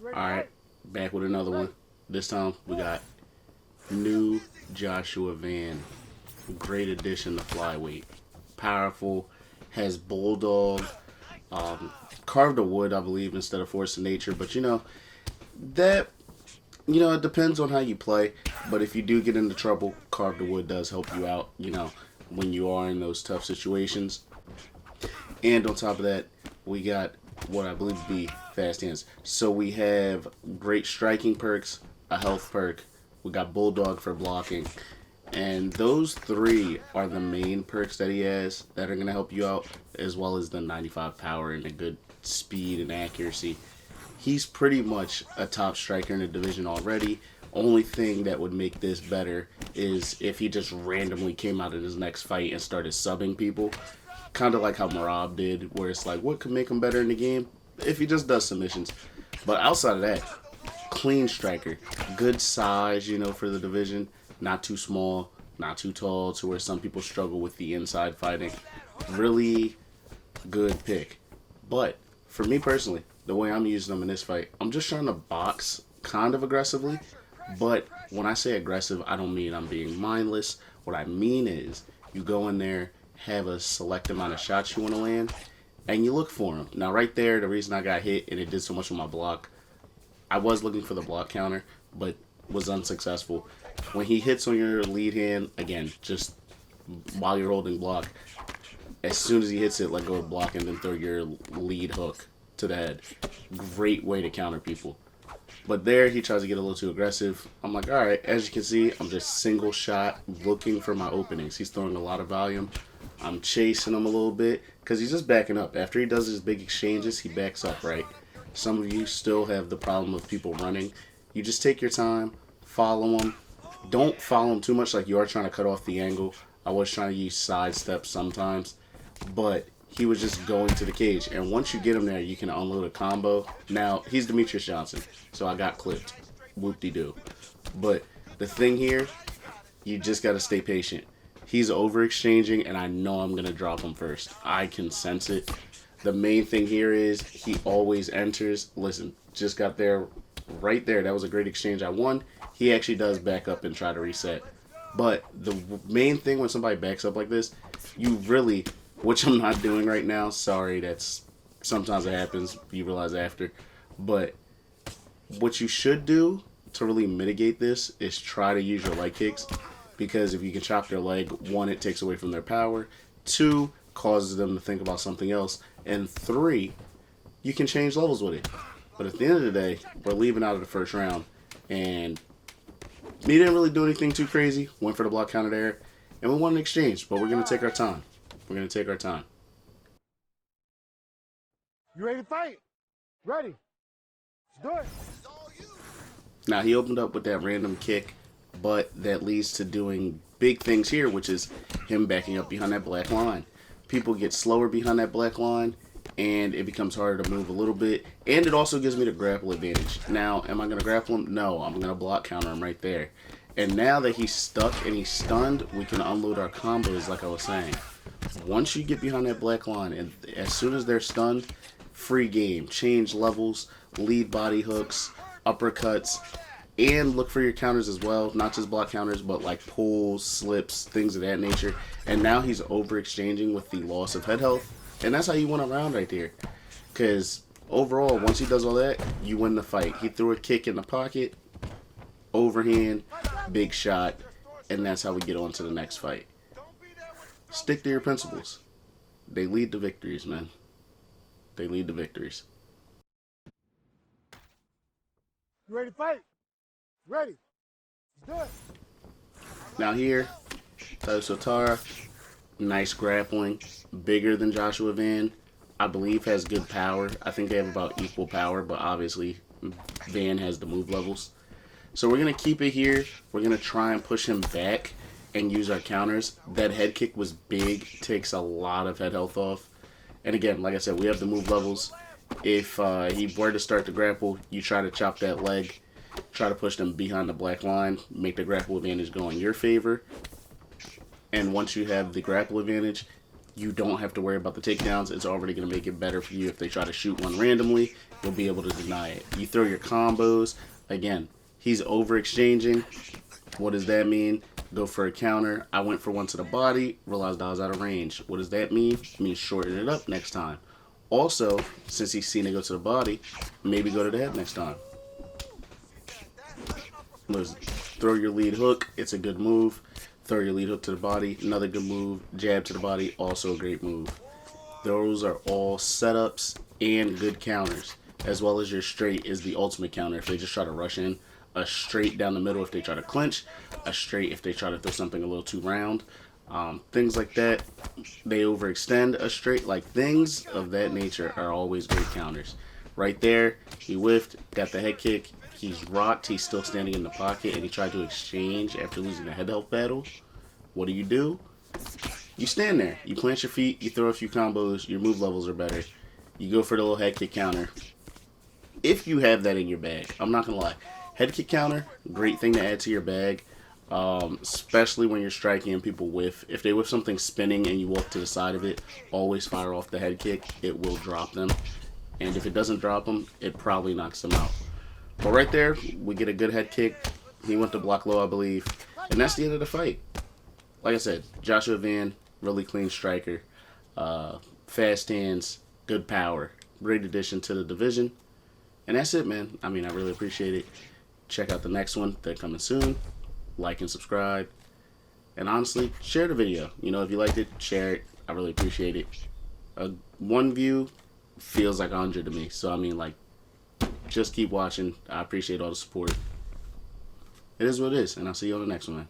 Alright, back with another one. This time we got new Joshua Van. Great addition to flyweight. Powerful, has bulldog, carved of wood, I believe, instead of force of nature. But that it depends on how you play. But if you do get into trouble, carved of wood does help you out, when you are in those tough situations. And on top of that, we got what I believe to be fast hands. So we have great striking perks, a health perk. We got Bulldog for blocking. And those three are the main perks that he has that are going to help you out, as well as the 95 power and the good speed and accuracy. He's pretty much a top striker in the division already. Only thing that would make this better is if he just randomly came out in his next fight and started subbing people. Kind of like how Marab did, where it's like, what could make him better in the game? If he just does submissions. But outside of that, clean striker. Good size, for the division. Not too small, not too tall, to where some people struggle with the inside fighting. Really good pick. But for me personally, the way I'm using him in this fight, I'm just trying to box kind of aggressively. But when I say aggressive, I don't mean I'm being mindless. What I mean is you go in there, have a select amount of shots you want to land, and you look for them. Now, right there, the reason I got hit and it did so much with my block, I was looking for the block counter, but was unsuccessful. When he hits on your lead hand, again, just while you're holding block, as soon as he hits it, let go of block and then throw your lead hook to the head. Great way to counter people. But there, he tries to get a little too aggressive. I'm like, all right, as you can see, I'm just single shot looking for my openings. He's throwing a lot of volume. I'm chasing him a little bit because he's just backing up. After he does his big exchanges, he backs up, right? Some of you still have the problem of people running. You just take your time, follow him. Don't follow him too much like you are trying to cut off the angle. I was trying to use side steps sometimes, but he was just going to the cage. And once you get him there, you can unload a combo. Now, he's Demetrius Johnson, so I got clipped. Whoop-de-doo. But the thing here, you just got to stay patient. He's over-exchanging, and I know I'm going to drop him first. I can sense it. The main thing here is he always enters. Listen, just got there, right there. That was a great exchange. I won. He actually does back up and try to reset. But the main thing when somebody backs up like this, you really, which I'm not doing right now. Sorry, that's sometimes it happens. You realize after. But what you should do to really mitigate this is try to use your leg kicks. Because if you can chop their leg, one, it takes away from their power. Two, causes them to think about something else. And three, you can change levels with it. But at the end of the day, we're leaving out of the first round. And he didn't really do anything too crazy. Went for the block counter there. And we won an exchange. But we're going to take our time. We're going to take our time. You ready to fight? Ready. Let's do it. Now, he opened up with that random kick. But that leads to doing big things here, which is him backing up behind that black line. People get slower behind that black line, and it becomes harder to move a little bit. And it also gives me the grapple advantage. Now, am I going to grapple him? No, I'm going to block counter him right there. And now that he's stuck and he's stunned, we can unload our combos like I was saying. Once you get behind that black line, and as soon as they're stunned, free game. Change levels, lead body hooks, uppercuts, and look for your counters as well. Not just block counters, but like pulls, slips, things of that nature. And now he's over-exchanging with the loss of head health. And that's how you win a round right there. Because overall, once he does all that, you win the fight. He threw a kick in the pocket, overhand, big shot, and that's how we get on to the next fight. Stick to your principles. They lead to victories, man. They lead to victories. You ready to fight? Ready. Let's do it. Now here, Sotara, nice grappling, bigger than Joshua Van. I believe has good power. I think they have about equal power, but obviously Van has the move levels. So we're going to keep it here. We're going to try and push him back and use our counters. That head kick was big, takes a lot of head health off. And again, like I said, we have the move levels. If he were to start to grapple, you try to chop that leg. Try to push them behind the black line, make the grapple advantage go in your favor. And once you have the grapple advantage, you don't have to worry about the takedowns. It's already going to make it better for you if they try to shoot one randomly. you'll be able to deny it. You throw your combos. Again, he's over-exchanging. What does that mean? Go for a counter. I went for one to the body, realized I was out of range. What does that mean? It means shorten it up next time. Also, since he's seen it go to the body, maybe go to the head next time. Throw your lead hook. It's a good move. Throw your lead hook to the body. Another good move. Jab to the body. Also a great move. Those are all setups and good counters. As well as your straight is the ultimate counter if they just try to rush in. A straight down the middle if they try to clinch. A straight if they try to throw something a little too round. Things like that. They overextend a straight. Like, things of that nature are always great counters. Right there, he whiffed, got the head kick. He's rocked. He's still standing in the pocket, and he tried to exchange after losing the head health battle. What do? You stand there. You plant your feet. You throw a few combos. Your move levels are better. You go for the little head kick counter. If you have that in your bag, I'm not going to lie. Head kick counter, great thing to add to your bag, especially when you're striking and people whiff. If they whiff something spinning and you walk to the side of it, always fire off the head kick. It will drop them. And if it doesn't drop them, it probably knocks them out. But right there, we get a good head kick. He went to block low, I believe. And that's the end of the fight. Like I said, Joshua Van, really clean striker. Fast hands, good power. Great addition to the division. And that's it, man. I mean, I really appreciate it. Check out the next one. They're coming soon. Like and subscribe. And honestly, share the video. You know, if you liked it, share it. I really appreciate it. One view feels like 100 to me. So, I mean, like, just keep watching. I appreciate all the support. It is what it is, and I'll see you on the next one, man.